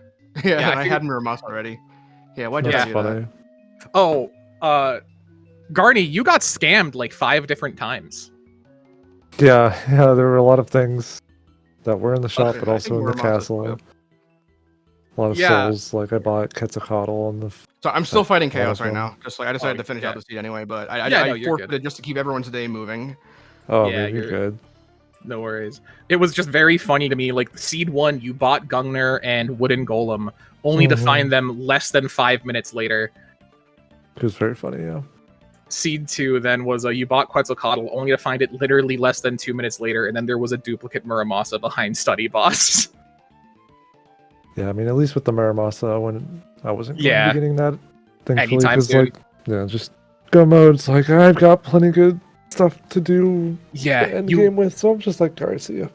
Yeah, Yeah, I had Muramasa already. Yeah, why did That's I do funny. that? Oh, Garni, you got scammed like 5 different times. Yeah, there were a lot of things that were in the shop, Okay, but I also think in the Muramasa's castle. blue. A lot of Yeah. souls, like I bought Quetzalcoatl and the. So I'm still fighting a lot chaos of right them. now. Just like I decided Oh, to finish yeah. out the seed anyway, but I Yeah, no, you're forfeited good. just to keep everyone's day moving. Oh Yeah, man, you're good. No worries. It was just very funny to me. Like Seed 1, you bought Gungner and Wooden Golem, only to Mhm. find them less than 5 minutes later. It was very funny. Yeah. Seed 2 then was you bought Quetzalcoatl, only to find it literally less than 2 minutes later, and then there was a duplicate Muramasa behind Study Boss. Yeah, I mean, at least with the Muramasa, when I wasn't going Yeah. to be getting that, thankfully, Anytime because soon. like, yeah, just go modes. Like I've got plenty good stuff to do the Yeah, end game with, so I'm just like, alright, see ya.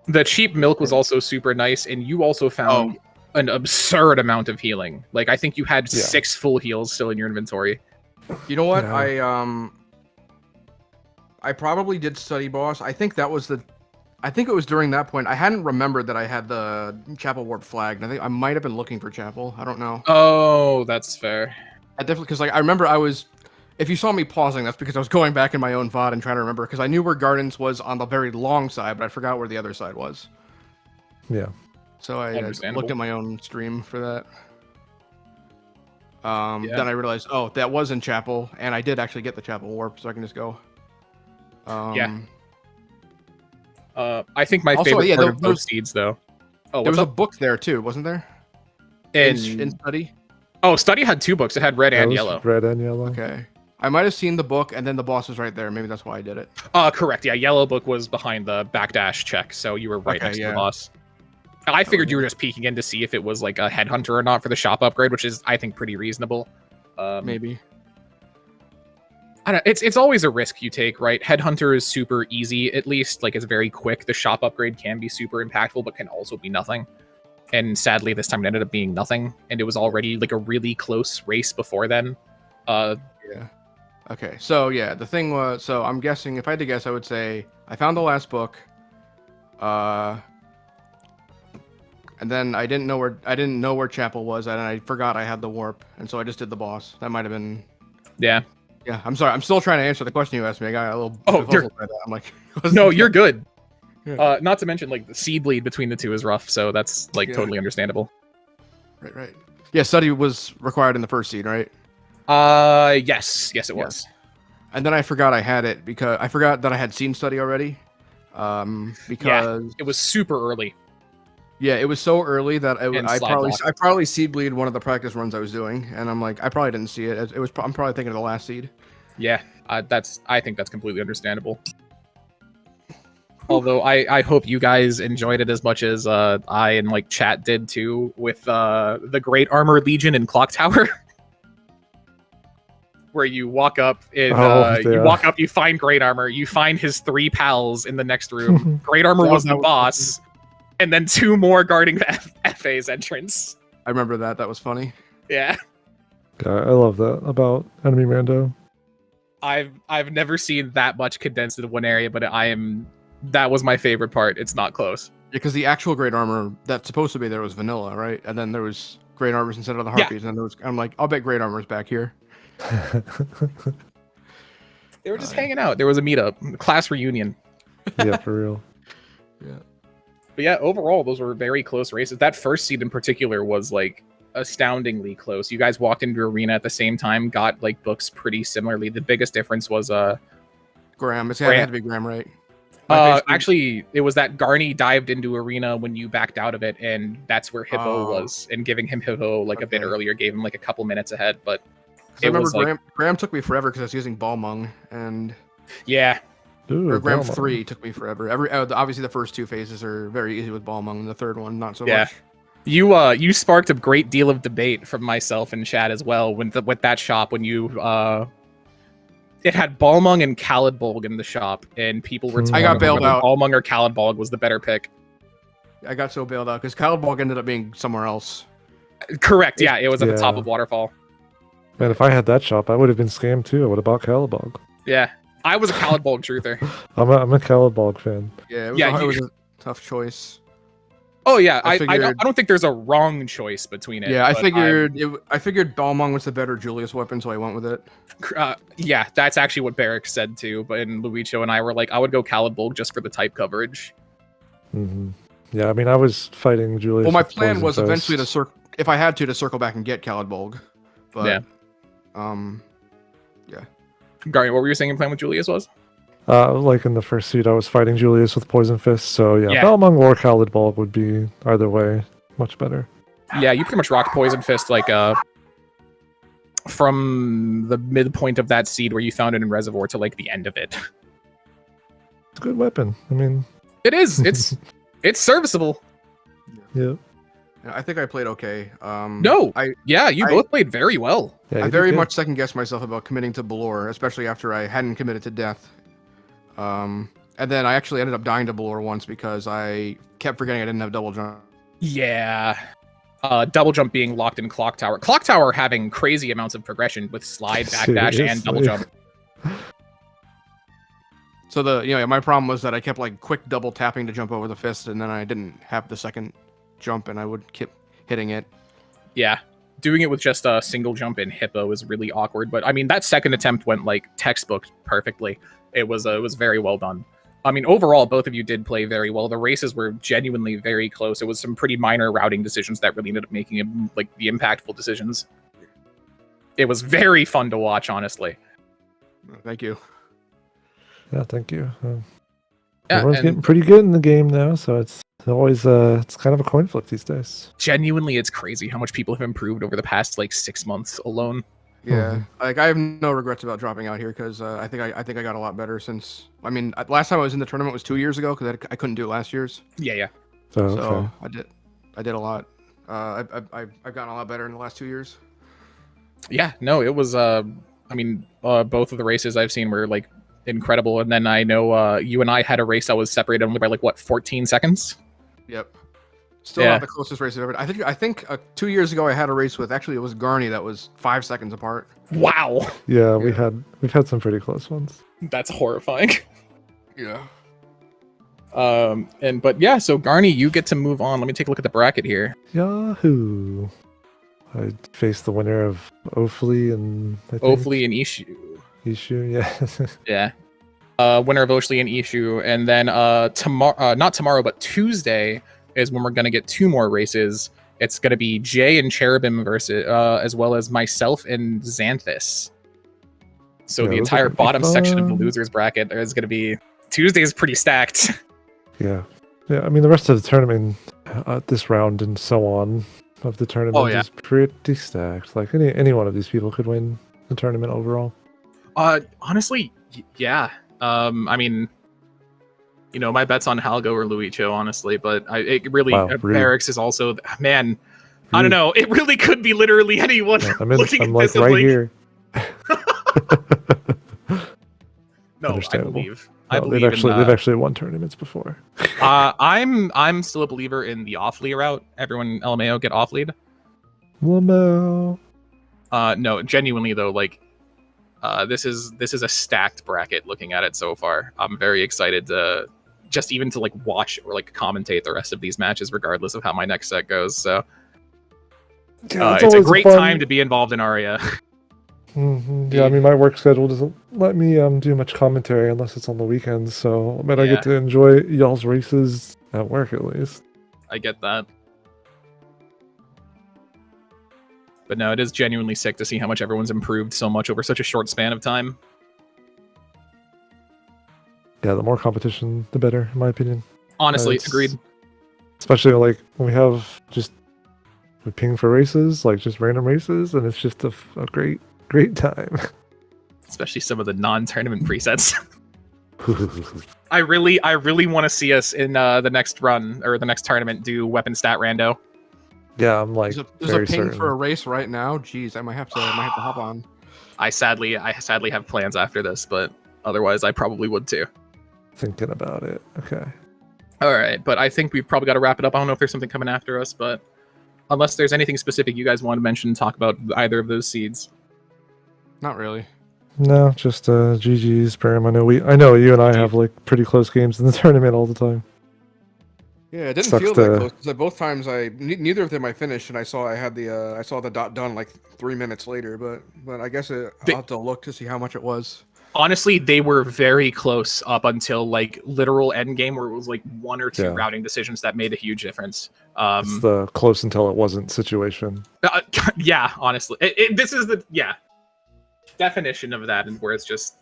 the cheap milk was also super nice, and you also found an absurd amount of healing. Like I think you had Yeah. 6 full heals still in your inventory. You know what? Yeah. I probably did study boss. I think that was I think it was during that point. I hadn't remembered that I had the chapel warp flagged. I think I might have been looking for chapel. I don't know. Oh, that's fair. I definitely because like I remember I was. If you saw me pausing, that's because I was going back in my own VOD and trying to remember because I knew where Gardens was on the very long side, but I forgot where the other side was. Yeah. So I Understandable. looked at my own stream for that. Yeah. Then I realized, oh, that was in chapel, and I did actually get the chapel warp, so I can just go. Yeah. I think my Also, favorite yeah, part there- of those seeds, though. Oh, There what's was a up? book there too, wasn't there? In In study. Oh, Study had 2 books. It had red That and was yellow. Red and yellow. Okay. I might have seen the book, and then the boss was right there. Maybe that's why I did it. Correct. Yeah, yellow book was behind the backdash check, so you were right Okay, next to yeah. the boss. I figured you were just peeking in to see if it was like a headhunter or not for the shop upgrade, which is, I think, pretty reasonable. Maybe. I don't. It's always a risk you take, right? Headhunter is super easy, at least. Like it's very quick. The shop upgrade can be super impactful, but can also be nothing. And sadly, this time it ended up being nothing, and it was already like a really close race before then. Yeah. Okay. So yeah, the thing was. So I'm guessing. If I had to guess, I would say I found the last book. And then I didn't know where chapel was, and I forgot I had the warp, and so I just did the boss. That might have been. Yeah. Yeah, I'm sorry. I'm still trying to answer the question you asked me. I got a little Oh, you're- befuddled by that. I'm like, No, you're good. Yeah. Not to mention, like the seed bleed between the two is rough, so that's like Yeah. totally understandable. Right. Yeah, study was required in the first seed, right? Yes, it Yeah. was. And then I forgot I had it because I forgot that I had seen study already. Because It was super early. yeah, it was so early that And I slide probably block. I probably seed bleed one of the practice runs I was doing, and I'm like I probably didn't see it. It was I'm probably thinking of the last seed. Yeah, I think that's completely understandable. Although I hope you guys enjoyed it as much as I and like chat did too with the Great Armor Legion in Clock Tower. Where you walk up you find Great Armor, you find his 3 pals in the next room. Great Armor was the boss, and then 2 more guarding the FA's entrance. I remember that. That was funny. Yeah. I love that about Enemy Rando. I've never seen that much condensed into one area, but that was my favorite part. It's not close. Yeah, because the actual great armor that's supposed to be there was vanilla, right? And then there was great armors instead of the harpies, and I'm like, I'll bet great armor's back here. They were just hanging out. There was a meetup, class reunion. Yeah, for real. Yeah. But yeah, overall, those were very close races. That first seed in particular was like astoundingly close. You guys walked into arena at the same time, got like books pretty similarly. The biggest difference was Graham. It Graham. had to be Graham, right? My face- actually, it was that Garni dived into arena when you backed out of it, and that's where Hippo was. And giving him Hippo like a bit Okay. earlier gave him like a couple minutes ahead. But I remember was, like- Graham took me forever because I was using Balmung, and yeah, Ooh, or Graham Balmung. 3 took me forever. Obviously the first 2 phases are very easy with Balmung, and the third one not so Yeah. much. you sparked a great deal of debate from myself and Chad as well with that shop when you it had Balmung and Khalidbolg in the shop, and people were I got bailed whether out. Balmung or Khalidbolg was the better pick. I got so bailed out because Khalidbolg ended up being somewhere else. Correct. Yeah, it was at the top of Waterfall. Man, if I had that shop, I would have been scammed too. I would have bought Khalidbolg. Yeah, I was a Khalidbolg truther. I'm a Khalidbolg fan. Yeah, it was a tough choice. Oh yeah, I figured- don't think there's a wrong choice between it. Yeah, I but figured Balmung was the better Julius weapon, so I went with it. Yeah, that's actually what Barrick said too. But and Luicho and I were like, I would go Khalidbolg just for the type coverage. Mm-hmm. Yeah, I mean, I was fighting Julius. Well, my with plan Poison was Fist. eventually if I had to circle back and get Khalidbolg. But Yeah. Garni, what were you saying your plan with Julius was? Like in the first seed, I was fighting Julius with Poison Fist. So yeah, Yeah. Balmung or Khalidbolg would be either way much better. Yeah, you pretty much rocked Poison Fist like from the midpoint of that seed where you found it in Reservoir to like the end of it. It's a good weapon. I mean, It is. It's serviceable. yeah. I think I played okay. No. You both played very well. Yeah, I you very did good. much second guessed myself about committing to Balor, especially after I hadn't committed to Death. And then I actually ended up dying to Balor once because I kept forgetting I didn't have double jump. Yeah. Double jump being locked in Clock Tower. Clock Tower having crazy amounts of progression with slide, backdash, and double jump. So my problem was that I kept like quick double tapping to jump over the fist, and then I didn't have the second jump, and I would keep hitting it. Yeah. Doing it with just a single jump in Hippo is really awkward, but I mean that second attempt went like textbook perfectly. It was very well done. I mean, overall, both of you did play very well. The races were genuinely very close. It was some pretty minor routing decisions that really ended up making it like the impactful decisions. It was very fun to watch, honestly. Thank you. Yeah, thank you. Yeah, Everyone's and getting pretty good in the game now, so it's always it's kind of a coin flip these days. genuinely, it's crazy how much people have improved over the past like 6 months alone. Yeah, like I have no regrets about dropping out here because I think I got a lot better since. I mean, last time I was in the tournament was 2 years ago because I couldn't do it last year's. Yeah. So, So I did a lot. I've gotten a lot better in the last 2 years. Yeah, no, it was. I mean, both of the races I've seen were like incredible, and then I know you and I had a race that was separated only by like what 14 seconds. Yep. Still Yeah. not the closest race I've ever. I think 2 years ago I had a race with it was Garni that was 5 seconds apart. Wow, yeah, we've had some pretty close ones. that's horrifying. Yeah. But yeah, so Garni, you get to move on. Let me take a look at the bracket here. Yahoo! I faced the winner of Ofli and I think Ofli and Ishu. Ishu, yeah. Yeah. Winner of Oshli and Ishu, and then tomorrow, not tomorrow, but Tuesday is when we're gonna get 2 more races. It's gonna be Jay and Cherubim versus, as well as myself and Xanthus. So Yeah, the those are entire gonna be bottom section of the fun. losers bracket is gonna be Tuesday's pretty stacked. Yeah. I mean, the rest of the tournament, this round and so on of the tournament yeah. is pretty stacked. Like any one of these people could win the tournament overall. Honestly, yeah. I mean, my bet's on Halgo or Luicho, honestly, but it really Wow, rude. Barracks is also man. I don't know. It really could be literally anyone. Yeah, I'm looking at like this, I'm right like, here. No, I Understandable. believe. No, I believe they've actually won tournaments before. I'm still a believer in the off lead route. Everyone LMAO get off lead. Lamo. No, genuinely though, like this is a stacked bracket looking at it so far. I'm very excited to just even to like watch or like commentate the rest of these matches regardless of how my next set goes. So Yeah, it's a always great fun- time to be involved in Aria. Yeah, I mean, my work schedule doesn't let me do much commentary unless it's on the weekends. So, I Yeah. get to enjoy y'all's races at work at least. I get that. But no, it is genuinely sick to see how much everyone's improved so much over such a short span of time. Yeah, the more competition, the better, in my opinion. Honestly, It's- agreed. Especially like when we have just we ping for races, like just random races, and it's just a great time. Especially some of the non-tournament presets. I really want to see us in the next run or the next tournament do weapon stat rando. Yeah, I'm like There's a very ping certain. for a race right now. Jeez, I might have to hop on. I sadly have plans after this, but otherwise I probably would too. Thinking about it. Okay. All right, but I think we've probably got to wrap it up. I don't know if there's something coming after us, but unless there's anything specific you guys want to mention, talk about either of those seeds. Not really. No, just GG's, Bram. I know you and I have like pretty close games in the tournament all the time. Yeah, it didn't Sucks feel that to- close because both times neither of them I finished, and I saw the dot done like 3 minutes later. But I guess I'll have to look to see how much it was. Honestly, they were very close up until like literal end game, where it was like 1 or 2 routing decisions that made a huge difference. It's the close until it wasn't situation. Yeah, honestly, this is the definition of that, and where it's just,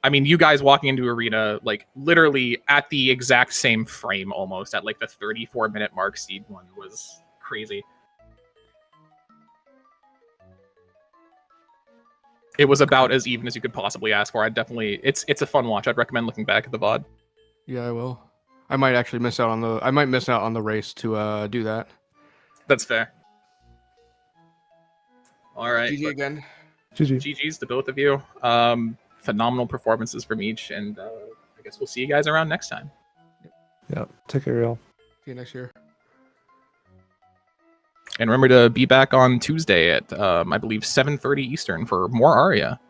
I mean, you guys walking into arena like literally at the exact same frame, almost at like the 34-minute mark. Seed 1 was crazy. It was about as even as you could possibly ask for. I'd definitely, it's a fun watch. I'd recommend looking back at the VOD. Yeah, I will. I might actually miss out on the race to do that. That's fair. All right. GG again. GG. GG's to both of you. Phenomenal performances from each, and I guess we'll see you guys around next time. Yeah. Take care, y'all. See you next year. And remember to be back on Tuesday at, I believe, 7:30 Eastern for more Aria.